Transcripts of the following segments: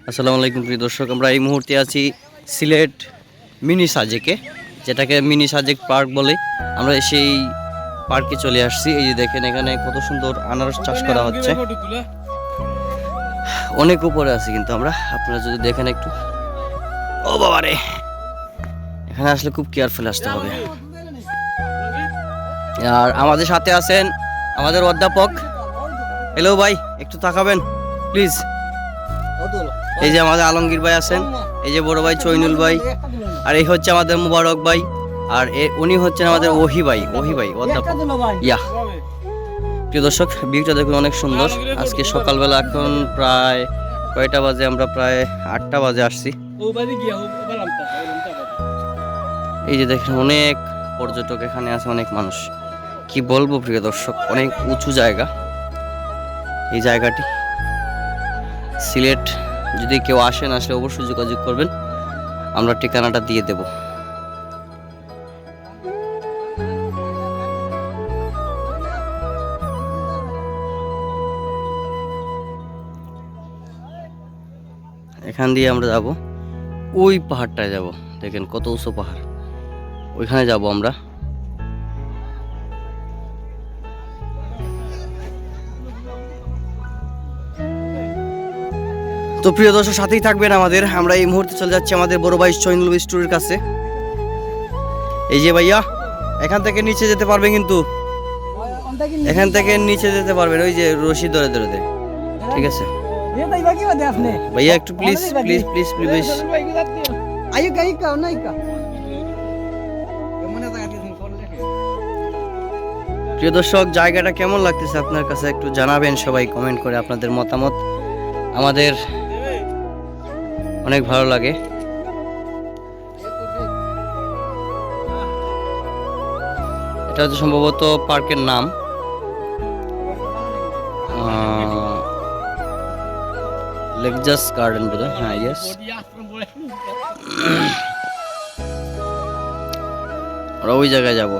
আসসালামু আলাইকুম প্রিয় দর্শক, আমরা এই মুহূর্তে আছি সিলেট মিনি সাজেকে, যেটাকে মিনি সাজেক পার্ক বলে। আমরা সেই পার্কে চলে আসছি। এই যে দেখেন, এখানে কত সুন্দর আনারস চাষ করা হচ্ছে। অনেক উপরে আছি কিন্তু আমরা, আপনারা যদি দেখেন একটু। ও বাবারে, এখানে আসলে খুব কেয়ারফুল আসতে হবে। আর আমাদের সাথে আছেন আমাদের অধ্যাপক। হ্যালো ভাই, একটু তাকাবেন প্লিজ। এই যে আমাদের আলমগীর ভাই আছেন, এই যে বড় ভাই চৈনুল ভাই, আর এই হচ্ছে আমাদের মুবারক ভাই, আর উনি হচ্ছেন আমাদের ওহি ভাই অধ্যাপক। ইয়া প্রিয় দর্শক, ভিউটা দেখুন, অনেক সুন্দর। আজকে সকালবেলা, এখন প্রায় কয়টা বাজে, আমরা প্রায় 8টা বাজে আসছি। এই যে দেখেন, অনেক পর্যটক এখানে আছে, অনেক মানুষ। কি বলবো প্রিয় দর্শক, অনেক উঁচু জায়গা এই জায়গাটি। সিলেট যদি কেউ আসেন, আসলে অবশ্যই যোগাযোগ করবেন, আমরা ঠিকানাটা দিয়ে দেব। এখান দিয়ে আমরা যাব, ওই পাহাড়টায় যাব। দেখেন কত উঁচু পাহাড়, ওইখানে যাব আমরা। তো প্রিয় দর্শক, সাথেই থাকবেন আমাদের। আমরা এই মুহূর্তে চলে যাচ্ছি আমাদের বড় ভাই চৈনুল স্টোরের কাছে। এই যে ভাইয়া, এখান থেকে নিচে যেতে পারবে, কিন্তু এখান থেকে নিচে যেতে পারবেন ওই যে রশি ধরে ধরে। ঠিক আছে ভাইয়া, একটু প্লিজ প্লিজ প্লিজ প্লিজ। প্রিয় দর্শক, জায়গাটা কেমন লাগতেছে আপনার কাছে একটু জানাবেন সবাই কমেন্ট করে আপনাদের মতামত। আমাদের অনেক ভালো লাগে। এটা হচ্ছে সম্ভবত পার্কের নাম, লেকজাস গার্ডেন বোধ হয়। হ্যাঁ, ইয়েস। আমরা ওই জায়গায় যাব।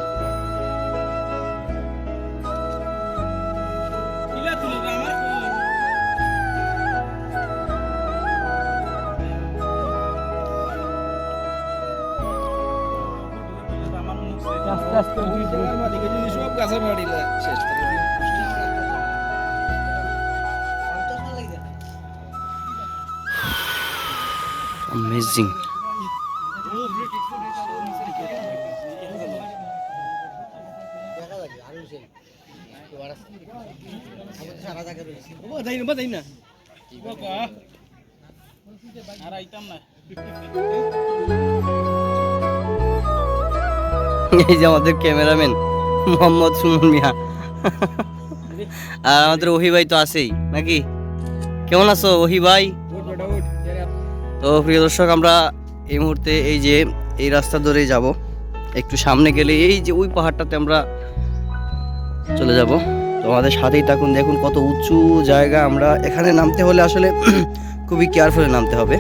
অ্যামেজিং। এই যে আমাদের ক্যামেরাম্যান মোহাম্মদ সুমন মিয়া, আর আমাদের ওহি ভাই তো আছেই নাকি। কেমন আছো ওহি ভাই? তো প্রিয় দর্শক, আমরা এই মুহূর্তে এই যে এই রাস্তা ধরেই যাব। একটু সামনে গেলে এই যে ওই পাহাড়টাতে আমরা চলে যাব। তো আমাদের সাথেই থাকুন, দেখুন কত উঁচু জায়গা। আমরা এখানে নামতে হলে আসলে খুবই কেয়ারফুলি নামতে হবে।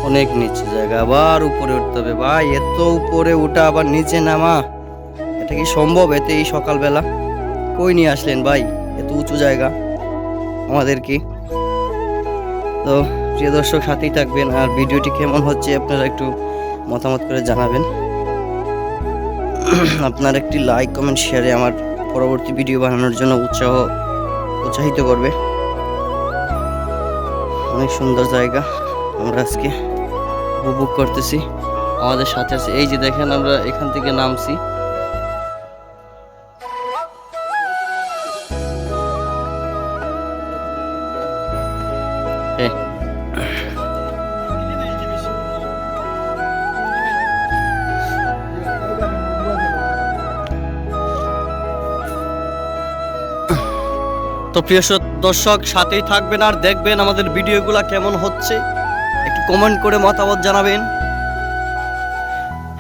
অনেক নিচু জায়গা, আবার উপরে উঠতে হবে ভাই। এত উপরে উঠা আবার নিচে নামা, এটা কি সম্ভব? এতে এই সকালবেলা কই নিয়ে আসলেন ভাই এত উঁচু জায়গা আমাদেরকে? তো প্রিয় দর্শক, সাথেই থাকবেন। আর ভিডিওটি কেমন হচ্ছে আপনারা একটু মতামত করে জানাবেন। আপনার একটি লাইক, কমেন্ট, শেয়ারে আমার পরবর্তী ভিডিও বানানোর জন্য উৎসাহিত করবে। অনেক সুন্দর জায়গা আমরা আজকে উপভোগ করতেছি। আমাদের সাথে আছে, এই যে দেখেন, আমরা এখান থেকে নামছি। তো প্রিয় দর্শক, সাথেই থাকবেন আর দেখবেন আমাদের ভিডিওগুলা কেমন হচ্ছে, একটু কমেন্ট করে মতামত জানাবেন।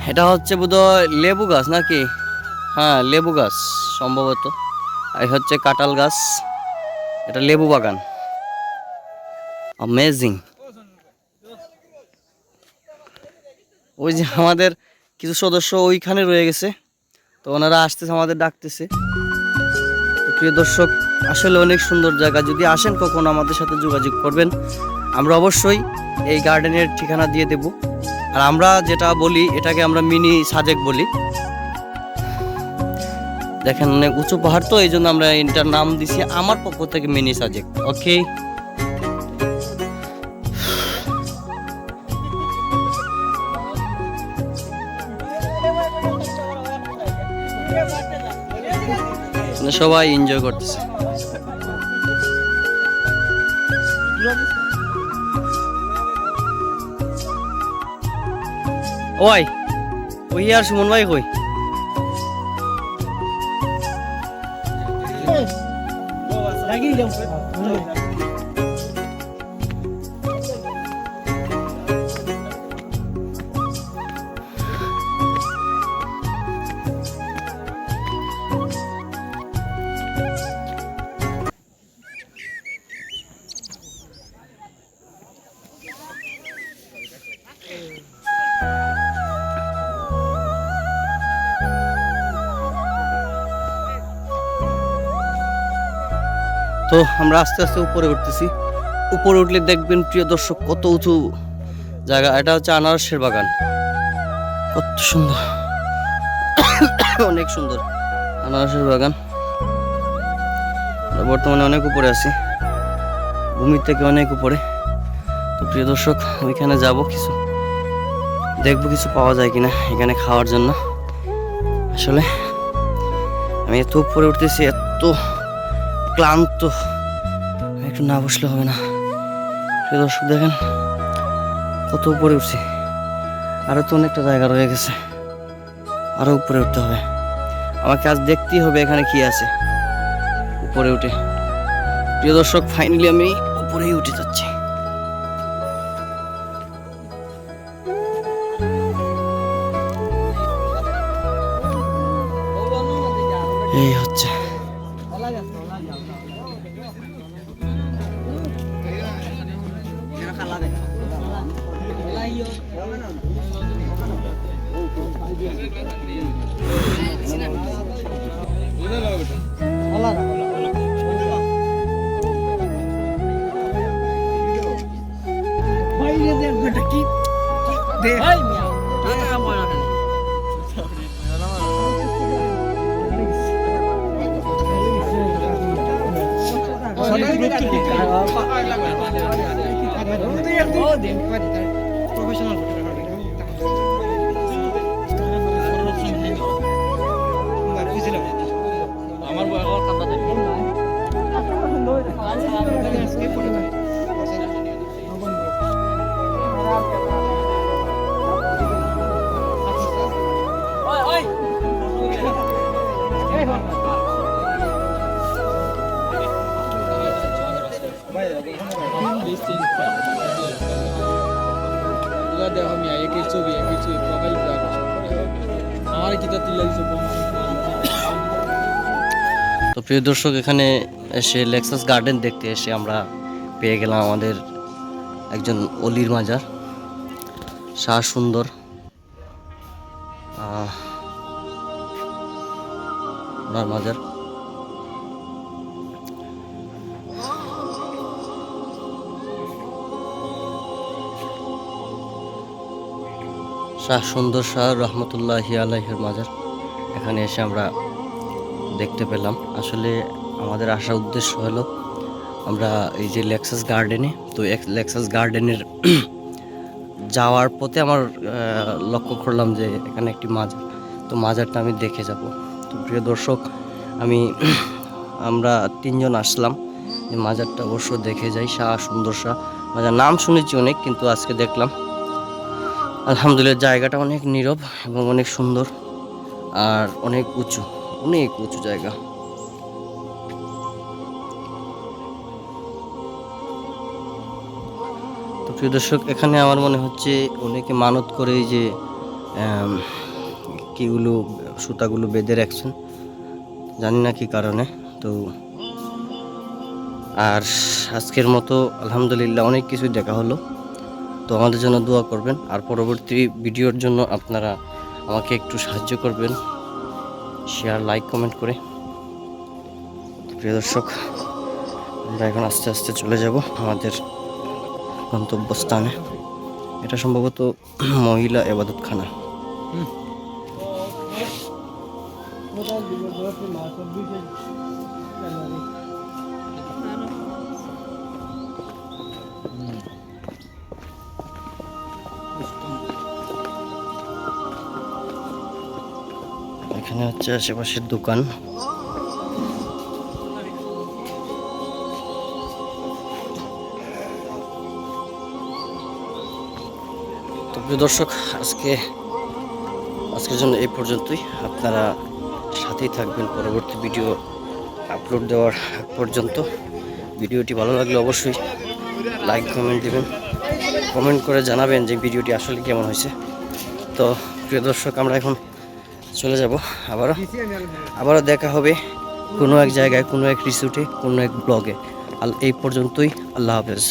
এটা হচ্ছে বোধহয় লেবু গাছ নাকি? হ্যাঁ, লেবু গাছ সম্ভবত। এই হচ্ছে কাঁঠাল গাছ, এটা লেবু বাগান। অ্যামেজিং। ওই যে আমাদের কিছু সদস্য ওইখানে রয়ে গেছে, তো ওনারা আসতেছে, আমাদের ডাকতেছে। প্রিয় দর্শক, আসলে অনেক সুন্দর জায়গা। যদি আসেন কখনো আমাদের সাথে যোগাযোগ করবেন, আমরা অবশ্যই এই গার্ডেনের ঠিকানা দিয়ে দেব। আর আমরা যেটা বলি এটাকে আমরা মিনি সাজেক বলি। দেখেন অনেক উঁচু পাহাড়, তো এই জন্য আমরা এটার নাম দিছি আমার পক্ষ থেকে মিনি সাজেক। ওকে, সবাই এনজয় করতেছে। ওই ওই আর সুমন ভাই কই? তো আমরা আস্তে আস্তে উপরে উঠতেছি। উপরে উঠলে দেখবেন প্রিয় দর্শক কত উঁচু জায়গা। এটা হচ্ছে আনারসের বাগান, কত সুন্দর, অনেক সুন্দর আনারসের বাগান। বর্তমানে অনেক উপরে আছি, ভূমির থেকে অনেক উপরে। তো প্রিয় দর্শক, ওইখানে যাব, কিছু দেখবো কিছু পাওয়া যায় কিনা এখানে খাওয়ার জন্য। আসলে আমি এত উপরে উঠতেছি, এত ক্লান্ত, একটু না বসলে হবে না। প্রিয় দর্শক দেখেন কত উপরে উঠছি, আরো তো অনেকটা জায়গা রয়ে গেছে, আরো উপরে উঠতে হবে আমাকে। আজ দেখতেই হবে এখানে কি আছে উপরে উঠে। প্রিয় দর্শক, ফাইনালি আমি উপরেই উঠে যাচ্ছি। এই হচ্ছে তো প্রিয় দর্শক, এখানে এসে লেক্সাস গার্ডেন দেখতে এসে আমরা পেয়ে গেলাম আমাদের একজন অলির মাজার, শাহ সুন্দর। ওনার মাজার শাহ সুন্দর শাহ রহমতুল্লাহি আলাইহির মাজার। এখানে এসে আমরা দেখতে পেলাম। আসলে আমাদের আসার উদ্দেশ্য হলো আমরা এই যে লেক্সাস গার্ডেনে, তো লেক্সাস গার্ডেনের যাওয়ার পথে আমার লক্ষ্য করলাম যে এখানে একটি মাজার, তো মাজারটা আমি দেখে যাব। তো প্রিয় দর্শক, আমরা তিনজন আসলাম, এই মাজারটা অবশ্য দেখে যাই। শাহ সুন্দর শাহ মাজার, নাম শুনেছি অনেক, কিন্তু আজকে দেখলাম। আলহামদুলিল্লাহ, জায়গাটা অনেক নীরব এবং অনেক সুন্দর আর অনেক উঁচু, অনেক উঁচু জায়গা। তো প্রিয় দর্শক, এখানে আমার মনে হচ্ছে অনেকে মানত করে যে কিগুলো সুতাগুলো বেঁধে রাখছেন, জানি না কি কারণে। তো আর আজকের মতো আলহামদুলিল্লাহ অনেক কিছু দেখা হলো। তো আমাদের জন্য দোয়া করবেন, আর পরবর্তী ভিডিওর জন্য আপনারা আমাকে একটু সাহায্য করবেন, শেয়ার লাইক কমেন্ট করে। প্রিয় দর্শক, আমরা এখন আস্তে আস্তে চলে যাব আমাদের গন্তব্যস্থানে। এটা সম্ভবত মহিলা এবাদতখানা। এখানে হচ্ছে আশেপাশের দোকান। তো প্রিয় দর্শক, আজকের জন্য এই পর্যন্তই। আপনারা সাথেই থাকবেন পরবর্তী ভিডিও আপলোড দেওয়ার আগ পর্যন্ত। ভিডিওটি ভালো লাগলে অবশ্যই লাইক কমেন্ট দিবেন, কমেন্ট করে জানাবেন যে ভিডিওটি আসলে কেমন হয়েছে। তো প্রিয় দর্শক, আমরা এখন চলে যাব। আবারও দেখা হবে কোনো এক জায়গায়, কোনো এক রিসোর্টে, কোনো এক ব্লগে। এই পর্যন্তই। আল্লাহ হাফেজ।